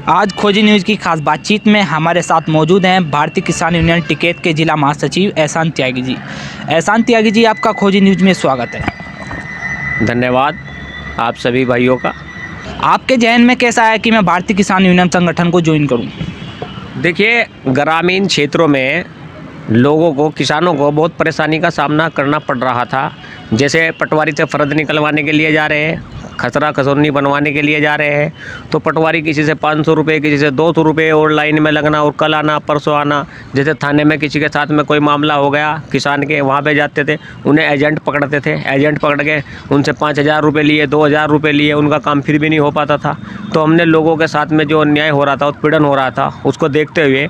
आज खोजी न्यूज़ की खास बातचीत में हमारे साथ मौजूद हैं भारतीय किसान यूनियन टिकैत के जिला महासचिव एहसान त्यागी जी। एहसान त्यागी जी, आपका खोजी न्यूज़ में स्वागत है। धन्यवाद आप सभी भाइयों का। आपके जहन में कैसा है कि मैं भारतीय किसान यूनियन संगठन को ज्वाइन करूं? देखिए, ग्रामीण क्षेत्रों में लोगों को, किसानों को बहुत परेशानी का सामना करना पड़ रहा था। जैसे पटवारी से फ़र्द निकलवाने के लिए जा रहे हैं, खसरा खसोरनी बनवाने के लिए जा रहे हैं, तो पटवारी किसी से 500 रुपये, किसी से 200 रुपये और लाइन में लगना और कल आना परसों आना। जैसे थाने में किसी के साथ में कोई मामला हो गया किसान के, वहाँ पे जाते थे, उन्हें एजेंट पकड़ते थे, एजेंट पकड़ के उनसे 5,000 रुपये लिए, 2,000 रुपये लिए, उनका काम फिर भी नहीं हो पाता था। तो हमने लोगों के साथ में जो अन्याय हो रहा था, उत्पीड़न हो रहा था, उसको देखते हुए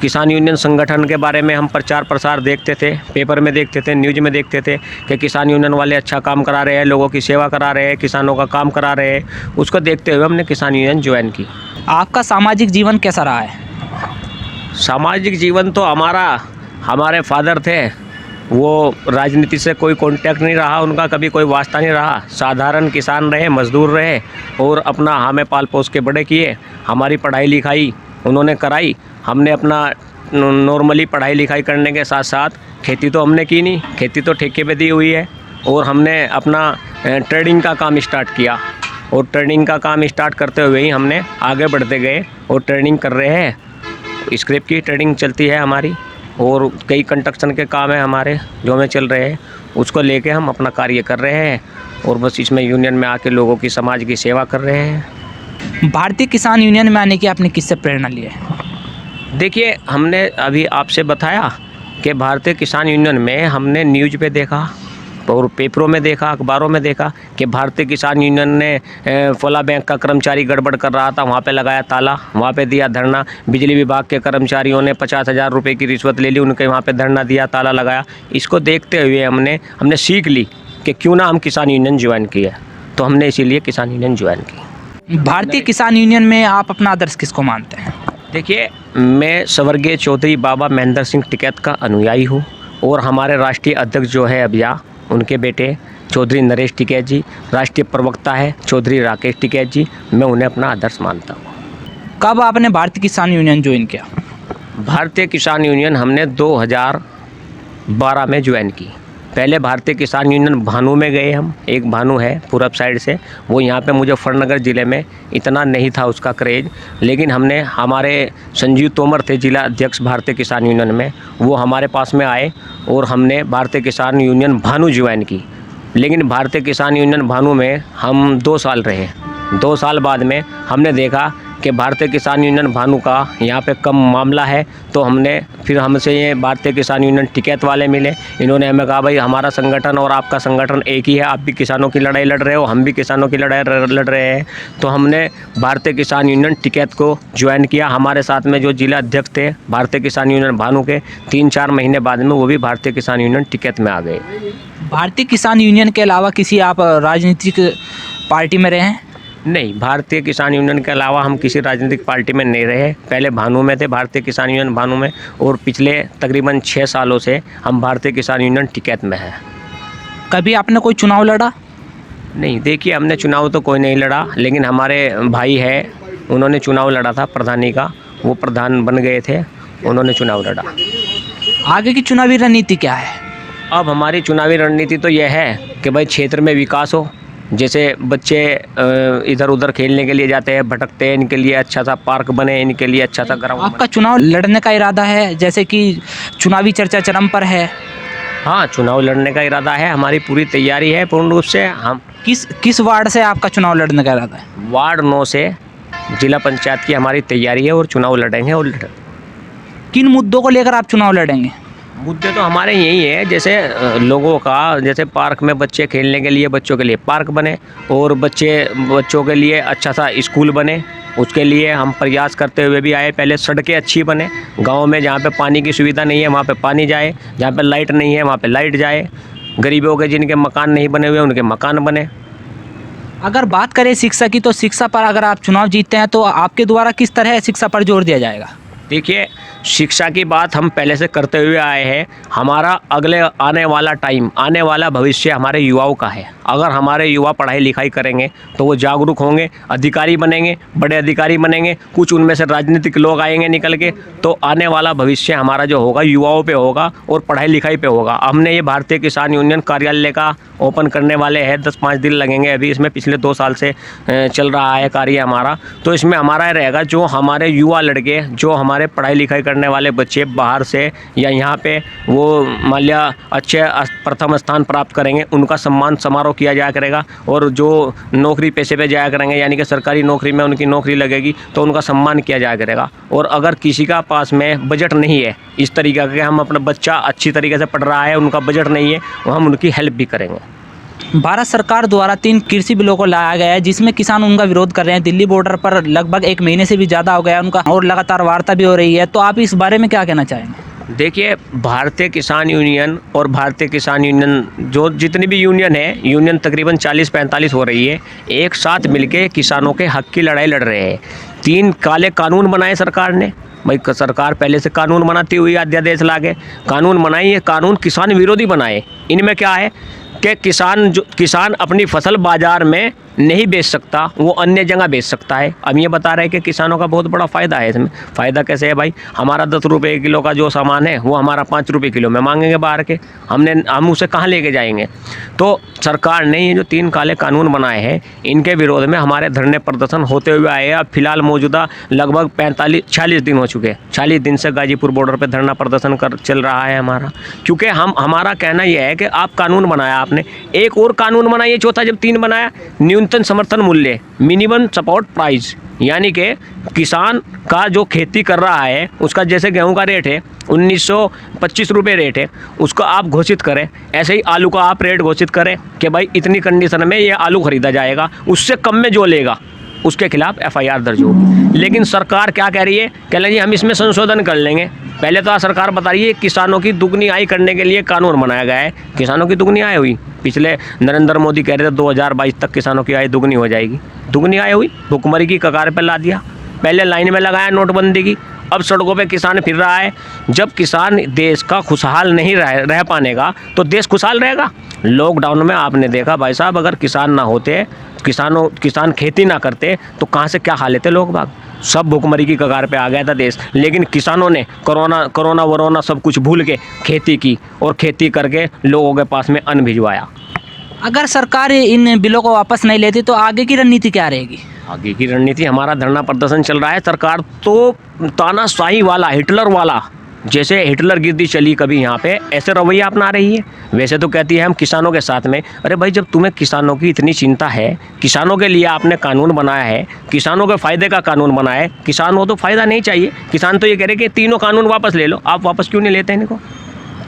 किसान यूनियन संगठन के बारे में हम प्रचार प्रसार देखते थे, पेपर में देखते थे, न्यूज़ में देखते थे कि किसान यूनियन वाले अच्छा काम करा रहे हैं, लोगों की सेवा करा रहे हैं, किसानों का काम करा रहे हैं। उसको देखते हुए हमने किसान यूनियन ज्वाइन की। आपका सामाजिक जीवन कैसा रहा है? सामाजिक जीवन तो हमारे फादर थे, वो राजनीति से कोई कांटेक्ट नहीं रहा, उनका कभी कोई वास्ता नहीं रहा। साधारण किसान रहे, मजदूर रहे और अपना हमें पाल पोस के बड़े किए। हमारी पढ़ाई लिखाई उन्होंने कराई। हमने अपना नॉर्मली पढ़ाई लिखाई करने के साथ साथ खेती तो हमने की नहीं, खेती तो ठेके पे दी हुई है। और हमने अपना ट्रेडिंग का काम स्टार्ट किया और ट्रेडिंग का काम स्टार्ट करते हुए ही हमने आगे बढ़ते गए और ट्रेडिंग कर रहे हैं। स्क्रैप की ट्रेडिंग चलती है हमारी और कई कंस्ट्रक्शन के काम हैं हमारे जो हमें चल रहे हैं, उसको लेके हम अपना कार्य कर रहे हैं और बस इसमें यूनियन में आके लोगों की, समाज की सेवा कर रहे हैं। भारतीय किसान यूनियन में आने की आपने किससे प्रेरणा ली है? देखिए, हमने अभी आपसे बताया कि भारतीय किसान यूनियन में हमने न्यूज़ पे देखा और पेपरों में देखा, अखबारों में देखा कि भारतीय किसान यूनियन ने फला बैंक का कर्मचारी गड़बड़ कर रहा था, वहाँ पे लगाया ताला, वहाँ पे दिया धरना। बिजली विभाग के कर्मचारियों ने 50,000 रुपये की रिश्वत ले ली, उनके वहाँ पे धरना दिया, ताला लगाया। इसको देखते हुए हमने सीख ली कि क्यों ना हम किसान यूनियन ज्वाइन किए, तो हमने इसीलिए किसान यूनियन ज्वाइन की। भारतीय किसान यूनियन में आप अपना आदर्श किसको मानते हैं? देखिए, मैं स्वर्गीय चौधरी बाबा महेंद्र सिंह टिकैत का अनुयायी हूँ और हमारे राष्ट्रीय अध्यक्ष जो है अभिया, उनके बेटे चौधरी नरेश टिकैत जी, राष्ट्रीय प्रवक्ता है चौधरी राकेश टिकैत जी, मैं उन्हें अपना आदर्श मानता हूँ। कब आपने भारतीय किसान यूनियन ज्वाइन किया? भारतीय किसान यूनियन हमने 2012 में ज्वाइन की। पहले भारतीय किसान यूनियन भानु में गए हम, एक भानु है पूरब साइड से, वो यहाँ पे मुजफ्फरनगर ज़िले में इतना नहीं था उसका क्रेज़, लेकिन हमारे संजीव तोमर थे जिला अध्यक्ष भारतीय किसान यूनियन में, वो हमारे पास में आए और हमने भारतीय किसान यूनियन भानु ज्वाइन की। लेकिन भारतीय किसान यूनियन भानु में हम 2 साल रहे। 2 साल बाद में हमने देखा कि भारतीय किसान यूनियन भानु का यहाँ पे कम मामला है, तो फिर हमसे ये भारतीय किसान यूनियन टिकैत वाले मिले। इन्होंने हमें कहा, भाई हमारा संगठन और आपका संगठन एक ही है, आप भी किसानों की लड़ाई लड़ रहे हो, हम भी किसानों की लड़ाई लड़ रहे हैं। तो हमने भारतीय किसान यूनियन टिकैत को ज्वाइन किया। हमारे साथ में जो जिला अध्यक्ष थे भारतीय किसान यूनियन भानु के, 3-4 महीने बाद में वो भी भारतीय किसान यूनियन टिकैत में आ गए। भारतीय किसान यूनियन के अलावा किसी आप राजनीतिक पार्टी में रहे हैं? नहीं, भारतीय किसान यूनियन के अलावा हम किसी राजनीतिक पार्टी में नहीं रहे। पहले भानु में थे, भारतीय किसान यूनियन भानु में, और पिछले तकरीबन 6 सालों से हम भारतीय किसान यूनियन टिकैत में हैं। कभी आपने कोई चुनाव लड़ा? नहीं, देखिए, हमने चुनाव तो कोई नहीं लड़ा, लेकिन हमारे भाई है, उन्होंने चुनाव लड़ा था प्रधानी का, वो प्रधान बन गए थे, उन्होंने चुनाव लड़ा। आगे की चुनावी रणनीति क्या है? अब हमारी चुनावी रणनीति तो यह है कि भाई क्षेत्र में विकास हो। जैसे बच्चे इधर उधर खेलने के लिए जाते हैं, भटकते हैं, इनके लिए अच्छा सा पार्क बने, इनके लिए अच्छा सा ग्राउंड। आपका चुनाव लड़ने का इरादा है, जैसे कि चुनावी चर्चा चरम पर है? हाँ, चुनाव लड़ने का इरादा है, हमारी पूरी तैयारी है पूर्ण रूप से। हम किस वार्ड से आपका चुनाव लड़ने का इरादा है? वार्ड 9 से जिला पंचायत की हमारी तैयारी है और चुनाव लड़ेंगे। और किन मुद्दों को लेकर आप चुनाव लड़ेंगे? मुद्दे तो हमारे यही है, जैसे लोगों का, जैसे पार्क में बच्चे खेलने के लिए, बच्चों के लिए पार्क बने और बच्चों के लिए अच्छा सा स्कूल बने। उसके लिए हम प्रयास करते हुए भी आए। पहले सड़कें अच्छी बने, गांव में जहाँ पे पानी की सुविधा नहीं है वहाँ पे पानी जाए, जहाँ पे लाइट नहीं है वहाँ पे लाइट जाए, गरीबों के जिनके मकान नहीं बने हुए उनके मकान बने। अगर बात करें शिक्षा की, तो शिक्षा पर अगर आप चुनाव जीतते हैं तो आपके द्वारा किस तरह शिक्षा पर जोर दिया जाएगा? देखिए, शिक्षा की बात हम पहले से करते हुए आए हैं। हमारा अगले आने वाला टाइम, आने वाला भविष्य हमारे युवाओं का है। अगर हमारे युवा पढ़ाई लिखाई करेंगे तो वो जागरूक होंगे, अधिकारी बनेंगे, बड़े अधिकारी बनेंगे, कुछ उनमें से राजनीतिक लोग आएंगे निकल के, तो आने वाला भविष्य हमारा जो होगा युवाओं पे होगा और पढ़ाई लिखाई पे होगा। हमने ये भारतीय किसान यूनियन कार्यालय का ओपन करने वाले हैं, 10-5 दिन लगेंगे अभी इसमें। पिछले 2 साल से चल रहा है कार्य हमारा। तो इसमें हमारा रहेगा जो हमारे युवा लड़के, जो हमारे पढ़ाई लिखाई करने वाले बच्चे बाहर से या यहाँ पे वो मान लिया अच्छे प्रथम स्थान प्राप्त करेंगे, उनका सम्मान समारोह किया जाया करेगा। और जो नौकरी पेशे पे जाया करेंगे, यानी कि सरकारी नौकरी में उनकी नौकरी लगेगी, तो उनका सम्मान किया जाया करेगा। और अगर किसी का पास में बजट नहीं है इस तरीके का कि हम अपना बच्चा अच्छी तरीके से पढ़ रहा है, उनका बजट नहीं है, वो हम उनकी हेल्प भी करेंगे। भारत सरकार द्वारा 3 कृषि बिलों को लाया गया है, जिसमें किसान उनका विरोध कर रहे हैं। दिल्ली बॉर्डर पर लगभग 1 महीने से भी ज़्यादा हो गया उनका, और लगातार वार्ता भी हो रही है। तो आप इस बारे में क्या कहना चाहेंगे? देखिए, भारतीय किसान यूनियन और भारतीय किसान यूनियन जो जितनी भी यूनियन है, यूनियन तकरीबन 40-45 हो रही है, एक साथ मिलके किसानों के हक की लड़ाई लड़ रहे हैं। 3 काले कानून बनाए सरकार ने। भाई सरकार पहले से कानून बनाती हुई अध्यादेश लाके कानून बनाई, ये कानून किसान विरोधी बनाए। इनमें क्या है कि किसान अपनी फसल बाज़ार में नहीं बेच सकता, वो अन्य जगह बेच सकता है। अब ये बता रहे हैं कि किसानों का बहुत बड़ा फ़ायदा है इसमें। फ़ायदा कैसे है भाई? हमारा 10 रुपये किलो का जो सामान है वो हमारा 5 रुपये किलो में मांगेंगे बाहर के, हम उसे कहाँ लेके जाएंगे? तो सरकार ने ये जो 3 काले कानून बनाए हैं, इनके विरोध में हमारे धरने प्रदर्शन होते हुए आए हैं। अब फिलहाल मौजूदा लगभग 46 दिन हो चुके हैं। 40 दिन से गाजीपुर बॉर्डर पर धरना प्रदर्शन चल रहा है हमारा, क्योंकि हमारा कहना यह है कि आप कानून बनाया, आपने एक और कानून बनाइए चौथा, जब 3 बनाया, न्यूनतम समर्थन मूल्य, मिनिमम सपोर्ट प्राइस, यानी कि किसान का जो खेती कर रहा है उसका जैसे गेहूं का रेट है 1925 रुपये रेट है, उसको आप घोषित करें। ऐसे ही आलू का आप रेट घोषित करें कि भाई इतनी कंडीशन में ये आलू खरीदा जाएगा, उससे कम में जो लेगा उसके खिलाफ FIR दर्ज होगी। लेकिन सरकार क्या कह रही है? कह रही है हम इसमें संशोधन कर लेंगे। पहले तो सरकार बता रही है किसानों की दुगनी आय करने के लिए कानून बनाया गया है। किसानों की दुगनी आय हुई? पिछले नरेंद्र मोदी कह रहे थे 2022 तक किसानों की आय दुगनी हो जाएगी। दुगनी आय हुई? भुखमरी की कगार पर ला दिया। पहले लाइन में लगाया नोटबंदी की, अब सड़कों पे किसान फिर रहा है। जब किसान देश का खुशहाल नहीं रह पानेगा तो देश खुशहाल रहेगा? लॉकडाउन में आपने देखा भाई साहब, अगर किसान ना होते, किसान खेती ना करते तो कहाँ से क्या खा लेते लोग बाग? सब भुखमरी की कगार पे आ गया था देश। लेकिन किसानों ने कोरोना वरोना सब कुछ भूल के खेती की और खेती करके लोगों के पास में अन्न भिजवाया। अगर सरकार इन बिलों को वापस नहीं लेती तो आगे की रणनीति क्या रहेगी? आगे की रणनीति, हमारा धरना प्रदर्शन चल रहा है। सरकार तो तानाशाही वाला, हिटलर वाला, जैसे हिटलर गिरदी चली कभी यहाँ पे, ऐसे रवैया अपना रही है। वैसे तो कहती है हम किसानों के साथ में। अरे भाई, जब तुम्हें किसानों की इतनी चिंता है, किसानों के लिए आपने कानून बनाया है, किसानों के फ़ायदे का कानून बनाया है, किसान हो तो फ़ायदा नहीं चाहिए। किसान तो ये कह रहे कि तीनों कानून वापस ले लो। आप वापस क्यों नहीं लेते इनको?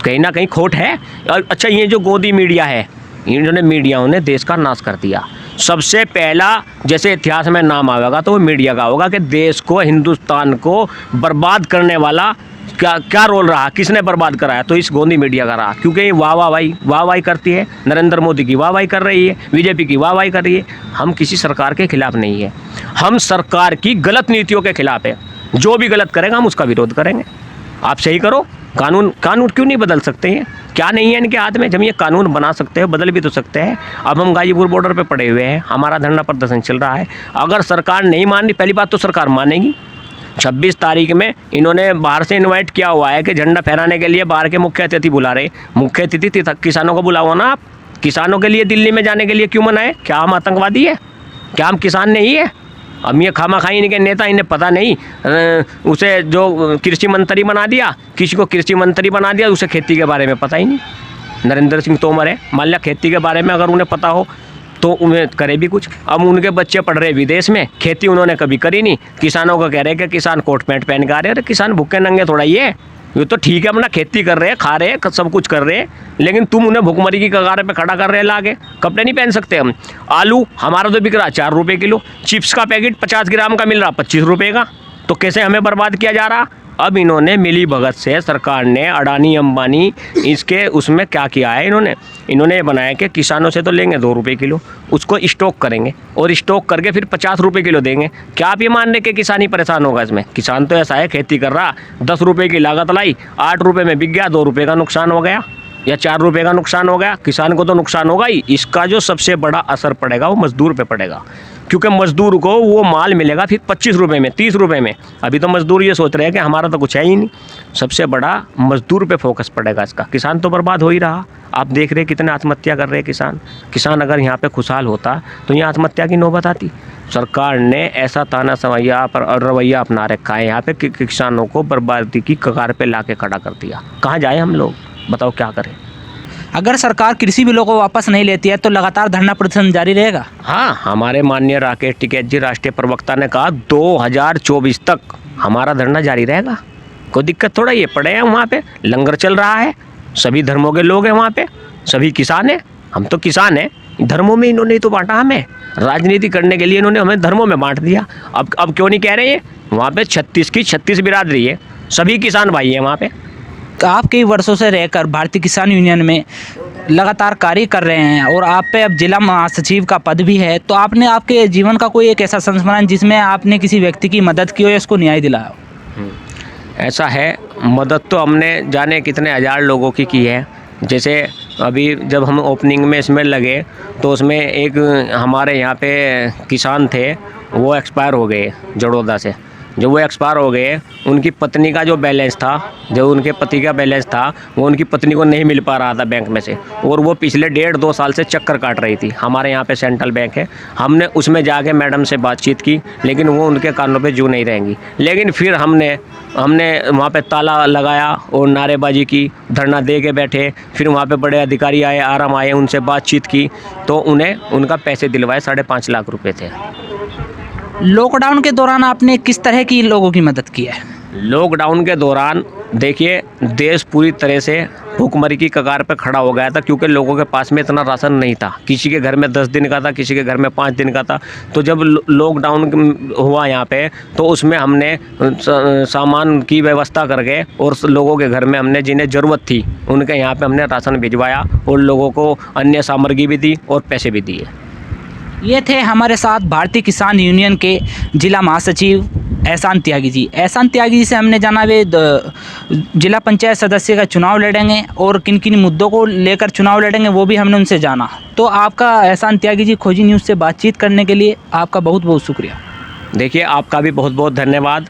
कहीं ना कहीं खोट है। अच्छा, ये जो गोदी मीडिया है, इन्होंने मीडियाओं ने देश का नाश कर दिया। सबसे पहला जैसे इतिहास में नाम आएगा तो वो मीडिया का होगा कि देश को, हिंदुस्तान को बर्बाद करने वाला क्या रोल रहा, किसने बर्बाद कराया? तो इस गोदी मीडिया का रहा। क्योंकि ये वाहवाही करती है, नरेंद्र मोदी की वाहवाही कर रही है, बीजेपी की वाहवाही कर रही है। हम किसी सरकार के खिलाफ नहीं है, हम सरकार की गलत नीतियों के खिलाफ है। जो भी गलत करेगा हम उसका विरोध करेंगे। आप सही करो, कानून क्यों नहीं बदल सकते हैं? क्या नहीं है इनके हाथ में? जब ये कानून बना सकते हैं, बदल भी तो सकते हैं। अब हम गाजीपुर बॉर्डर पे पड़े हुए हैं, हमारा धरना प्रदर्शन चल रहा है। अगर सरकार नहीं मान रही, पहली बात तो सरकार मानेगी। 26 तारीख में इन्होंने बाहर से इनवाइट किया हुआ है कि झंडा फहराने के लिए बाहर के मुख्य अतिथि बुला रहे। मुख्य अतिथि किसानों को बुलाओ ना आप। किसानों के लिए दिल्ली में जाने के लिए क्यों मनाए? क्या हम आतंकवादी है? क्या हम किसान नहीं है? अब ये खामाखाई इनके नेता, इन्हें पता नहीं, उसे जो कृषि मंत्री बना दिया, किसी को कृषि मंत्री बना दिया, उसे खेती के बारे में पता ही नहीं। नरेंद्र सिंह तोमर है, मान लिया खेती के बारे में अगर उन्हें पता हो तो उन्हें करे भी कुछ। अब उनके बच्चे पढ़ रहे विदेश में, खेती उन्होंने कभी करी नहीं। किसानों को कह रहे हैं कि किसान कोट पैंट पहन के आ रहे हैं। अरे किसान भूखे नंगे थोड़ा ये तो ठीक है, अपना खेती कर रहे हैं, खा रहे हैं, सब कुछ कर रहे हैं, लेकिन तुम उन्हें भुखमरी की कगार पे खड़ा कर रहे हैं लाके। कपड़े नहीं पहन सकते हम। आलू हमारा तो बिक रहा 4 रुपये किलो, चिप्स का पैकेट 50 ग्राम का मिल रहा 25 रुपये का। तो कैसे हमें बर्बाद किया जा रहा? अब इन्होंने मिली भगत से सरकार ने अडानी अंबानी इसके उसमें क्या किया है, इन्होंने ये बनाया कि किसानों से तो लेंगे 2 रुपये किलो, उसको स्टॉक करेंगे और स्टॉक करके फिर 50 रुपये किलो देंगे। क्या आप ये मान रहे कि किसान ही परेशान होगा इसमें? किसान तो ऐसा है, खेती कर रहा, 10 रुपये की लागत लाई, 8 रुपये में बिक गया, 2 रुपये का नुकसान हो गया या 4 रुपये का नुकसान हो गया, किसान को तो नुकसान होगा ही। इसका जो सबसे बड़ा असर पड़ेगा वो मजदूर पे पड़ेगा, क्योंकि मजदूर को वो माल मिलेगा फिर 25 रुपये में, 30 रुपये में। अभी तो मजदूर ये सोच रहे हैं कि हमारा तो कुछ है ही नहीं। सबसे बड़ा मजदूर पे फोकस पड़ेगा इसका। किसान तो बर्बाद हो ही रहा, आप देख रहे कितने आत्महत्या कर रहे हैं किसान अगर यहाँ पे खुशहाल होता तो ये आत्महत्या की नौबत आती। सरकार ने ऐसा ताना सवैया पर रवैया अपना रखा है यहाँ पे कि किसानों को बर्बादी की कगार पे ला के खड़ा कर दिया। कहाँ जाए हम लोग, बताओ क्या करें? अगर सरकार कृषि बिलों को वापस नहीं लेती है तो लगातार धरना प्रदर्शन जारी रहेगा। हाँ, हमारे माननीय राकेश टिकैत जी राष्ट्रीय प्रवक्ता ने कहा 2024 तक हमारा धरना जारी रहेगा। कोई दिक्कत थोड़ा, ये पड़े हैं वहाँ पे, लंगर चल रहा है, सभी धर्मों के लोग हैं वहाँ पे, सभी किसान हैं, हम तो किसान हैं। धर्मों में इन्होंने तो बांटा हमें, राजनीति करने के लिए इन्होंने हमें धर्मों में बांट दिया। अब क्यों नहीं कह रहे हैं? वहाँ पे 36 की 36 बिरादरी है, सभी किसान भाई हैं वहाँ पे। तो आप कई वर्षों से रहकर भारतीय किसान यूनियन में लगातार कार्य कर रहे हैं और आप पे अब जिला महासचिव का पद भी है, तो आपने आपके जीवन का कोई एक ऐसा संस्मरण जिसमें आपने किसी व्यक्ति की मदद की हो या उसको न्याय दिलाया हो? ऐसा है, मदद तो हमने जाने कितने हज़ार लोगों की है। जैसे अभी जब हम ओपनिंग में इसमें लगे तो उसमें एक हमारे यहाँ पे किसान थे, वो एक्सपायर हो गए जड़ोदा से। जो वो एक्सपायर हो गए, उनकी पत्नी का जो बैलेंस था, जो उनके पति का बैलेंस था, वो उनकी पत्नी को नहीं मिल पा रहा था बैंक में से, और वो पिछले 1.5-2 साल से चक्कर काट रही थी। हमारे यहाँ पे सेंट्रल बैंक है, हमने उसमें जाके मैडम से बातचीत की, लेकिन वो उनके कानों पे जू नहीं रहेंगी। लेकिन फिर हमने वहाँ पे ताला लगाया और नारेबाजी की, धरना दे के बैठे। फिर वहाँ पे बड़े अधिकारी आए, आराम आए, उनसे बातचीत की तो उन्हें उनका पैसे दिलवाए, 5.5 लाख रुपये थे। लॉकडाउन के दौरान आपने किस तरह की लोगों की मदद की है? लॉकडाउन के दौरान देखिए, देश पूरी तरह से भूखमरी की कगार पर खड़ा हो गया था, क्योंकि लोगों के पास में इतना राशन नहीं था। किसी के घर में 10 दिन का था, किसी के घर में 5 दिन का था। तो जब लॉकडाउन हुआ यहाँ पे, तो उसमें हमने सामान की व्यवस्था करके और लोगों के घर में हमने जिन्हें ज़रूरत थी उनके यहाँ पे हमने राशन भिजवाया और लोगों को अन्य सामग्री भी दी और पैसे भी दिए। ये थे हमारे साथ भारतीय किसान यूनियन के जिला महासचिव एहसान त्यागी जी। एहसान त्यागी जी से हमने जाना वे जिला पंचायत सदस्य का चुनाव लड़ेंगे और किन किन मुद्दों को लेकर चुनाव लड़ेंगे वो भी हमने उनसे जाना। तो आपका एहसान त्यागी जी खोजी न्यूज़ से बातचीत करने के लिए आपका बहुत बहुत शुक्रिया। देखिए, आपका भी बहुत बहुत धन्यवाद।